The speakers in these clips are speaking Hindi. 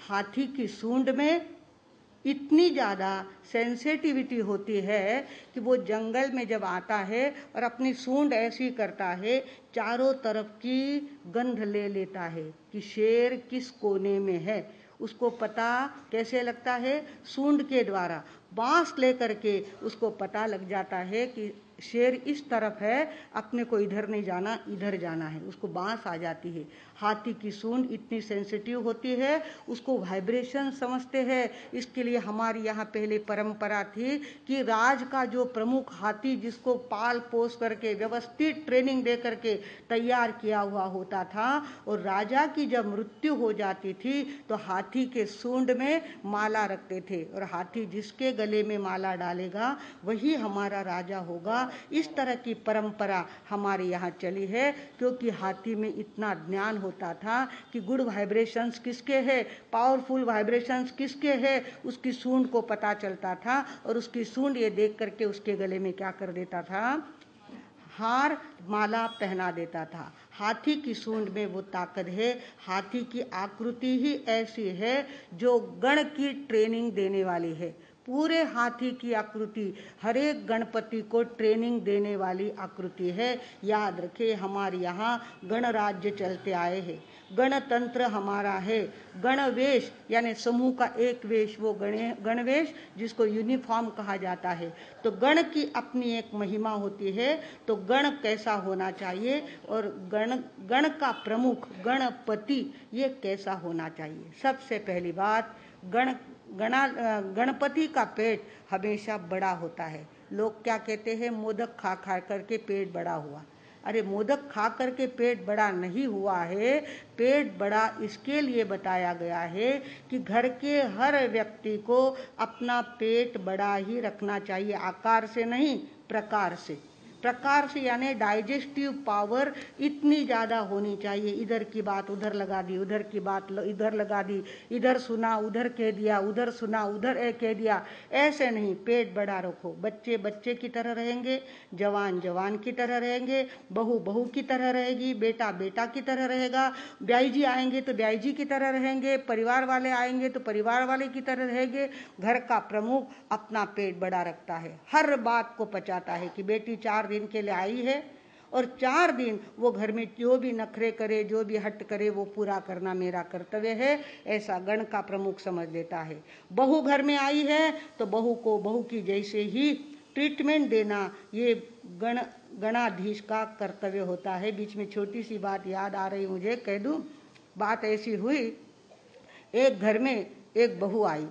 हाथी की सूंड में इतनी ज़्यादा सेंसिटिविटी होती है कि वो जंगल में जब आता है और अपनी सूंड ऐसी करता है, चारों तरफ की गंध ले लेता है कि शेर किस कोने में है। उसको पता कैसे लगता है? सूंड के द्वारा। बांस लेकर के उसको पता लग जाता है कि शेर इस तरफ है, अपने को इधर नहीं जाना, इधर जाना है। उसको बांस आ जाती है। हाथी की सूंड इतनी सेंसिटिव होती है, उसको वाइब्रेशन समझते हैं। इसके लिए हमारी यहाँ पहले परंपरा थी कि राज का जो प्रमुख हाथी, जिसको पाल पोस करके व्यवस्थित ट्रेनिंग दे करके तैयार किया हुआ होता था, और राजा की जब मृत्यु हो जाती थी तो हाथी के सूंड में माला रखते थे, और हाथी जिसके गले में माला डालेगा वही हमारा राजा होगा। इस तरह की परंपरा हमारे यहाँ चली है, क्योंकि हाथी में इतना ज्ञान होता था कि गुड वाइब्रेशंस किसके है, पावरफुल वाइब्रेशंस किसके है, उसकी सूंड को पता चलता था। और उसकी सूंड ये देख करके उसके गले में क्या कर देता था? हार माला पहना देता था। हाथी की सूंड में वो ताकत है। हाथी की आकृति ही ऐसी है जो गण की ट्रेनिंग देने वाली है। पूरे हाथी की आकृति हर एक गणपति को ट्रेनिंग देने वाली आकृति है। याद रखें, हमारे यहाँ गणराज्य चलते आए हैं, गणतंत्र हमारा है। गणवेश यानी समूह का एक वेश, वो गणवेश जिसको यूनिफॉर्म कहा जाता है। तो गण की अपनी एक महिमा होती है। तो गण कैसा होना चाहिए, और गण का प्रमुख गणपति ये कैसा होना चाहिए? सबसे पहली बात, गणपति का पेट हमेशा बड़ा होता है। लोग क्या कहते हैं? मोदक खा खा करके पेट बड़ा हुआ। अरे मोदक खा करके पेट बड़ा नहीं हुआ है। पेट बड़ा इसके लिए बताया गया है कि घर के हर व्यक्ति को अपना पेट बड़ा ही रखना चाहिए, आकार से नहीं, प्रकार से। प्रकार से यानी डाइजेस्टिव पावर इतनी ज़्यादा होनी चाहिए। इधर की बात उधर लगा दी, उधर की बात इधर लगा दी, इधर सुना उधर कह दिया, उधर सुना उधर कह दिया। ऐसे नहीं, पेट बड़ा रखो। बच्चे बच्चे की तरह रहेंगे, जवान जवान की तरह रहेंगे, बहू बहू की तरह रहेगी, बेटा बेटा की तरह रहेगा, ब्याई जी आएंगे तो ब्याई जी की तरह रहेंगे, परिवार वाले आएंगे तो परिवार वाले की तरह रहेंगे। घर का प्रमुख अपना पेट बड़ा रखता है, हर बात को पचाता है कि बेटी 4 दिन के लिए आई है और 4 दिन वो घर में जो भी नखरे करे, जो भी हट करे, वो पूरा करना मेरा कर्तव्य है। ऐसा गण का प्रमुख समझ लेता है। बहू घर में आई है तो बहू को बहू की जैसे ही ट्रीटमेंट देना, ये गणाधीश का कर्तव्य होता है। बीच में छोटी सी बात याद आ रही मुझे, कह दूं। बात ऐसी हुई, एक घर में एक बहू आई,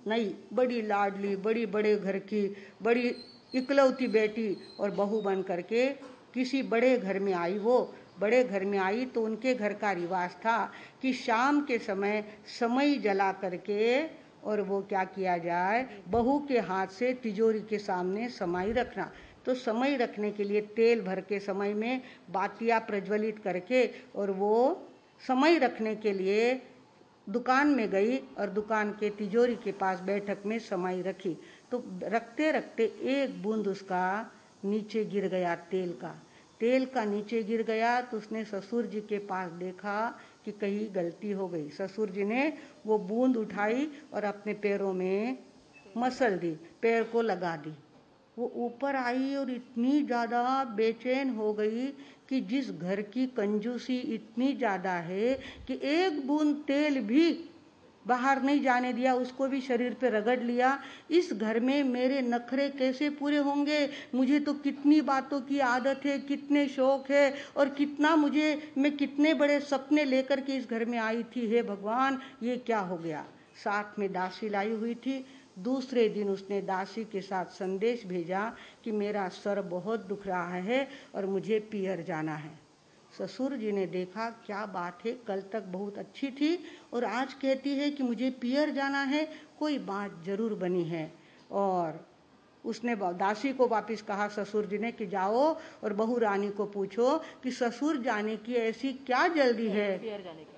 नई, बड़ी लाडली, बड़ी बड़े घर की, बड़ी इकलौती बेटी, और बहू बन करके किसी बड़े घर में आई। वो बड़े घर में आई तो उनके घर का रिवाज था कि शाम के समय समई जला करके, और वो क्या किया जाए, बहू के हाथ से तिजोरी के सामने समाई रखना। तो समय रखने के लिए तेल भर के समय में बातियाँ प्रज्वलित करके, और वो समय रखने के लिए दुकान में गई और दुकान के तिजोरी के पास बैठक में समाई रखी। तो रखते रखते एक बूंद उसका नीचे गिर गया, तेल का नीचे गिर गया। तो उसने ससुर जी के पास देखा कि कहीं गलती हो गई। ससुर जी ने वो बूंद उठाई और अपने पैरों में मसल दी, पैर को लगा दी। वो ऊपर आई और इतनी ज़्यादा बेचैन हो गई कि जिस घर की कंजूसी इतनी ज़्यादा है कि एक बूंद तेल भी बाहर नहीं जाने दिया, उसको भी शरीर पे रगड़ लिया। इस घर में मेरे नखरे कैसे पूरे होंगे? मुझे तो कितनी बातों की आदत है, कितने शौक है, और मैं कितने बड़े सपने लेकर के इस घर में आई थी। हे भगवान, ये क्या हो गया? साथ में दासी लाई हुई थी। दूसरे दिन उसने दासी के साथ संदेश भेजा कि मेरा सर बहुत दुख रहा है और मुझे पियर जाना है। ससुर जी ने देखा, क्या बात है, कल तक बहुत अच्छी थी और आज कहती है कि मुझे पियर जाना है, कोई बात जरूर बनी है। और उसने दासी को वापस कहा ससुर जी ने कि जाओ और बहू रानी को पूछो कि ससुर जाने की ऐसी क्या जल्दी है,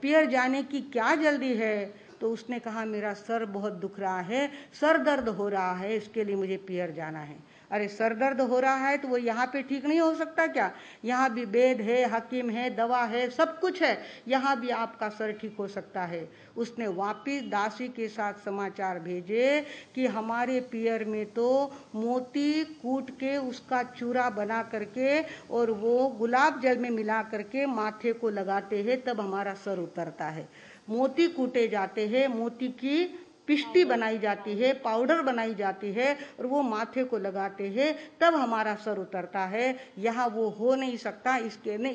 पियर जाने की क्या जल्दी है। तो उसने कहा, मेरा सर बहुत दुख रहा है, सर दर्द हो रहा है, इसके लिए मुझे पियर जाना है। अरे सर दर्द हो रहा है तो वो यहाँ पे ठीक नहीं हो सकता क्या? यहाँ भी वेद है, हकीम है, दवा है, सब कुछ है, यहाँ भी आपका सर ठीक हो सकता है। उसने वापिस दासी के साथ समाचार भेजे कि हमारे पियर में तो मोती कूट के उसका चूरा बना करके और वो गुलाब जल में मिला करके माथे को लगाते हैं, तब हमारा सर उतरता है। मोती कूटे जाते हैं, मोती की पिष्टी बनाई जाती है, पाउडर बनाई जाती है और वो माथे को लगाते हैं, तब हमारा सर उतरता है। यहाँ वो हो नहीं सकता, इसके नहीं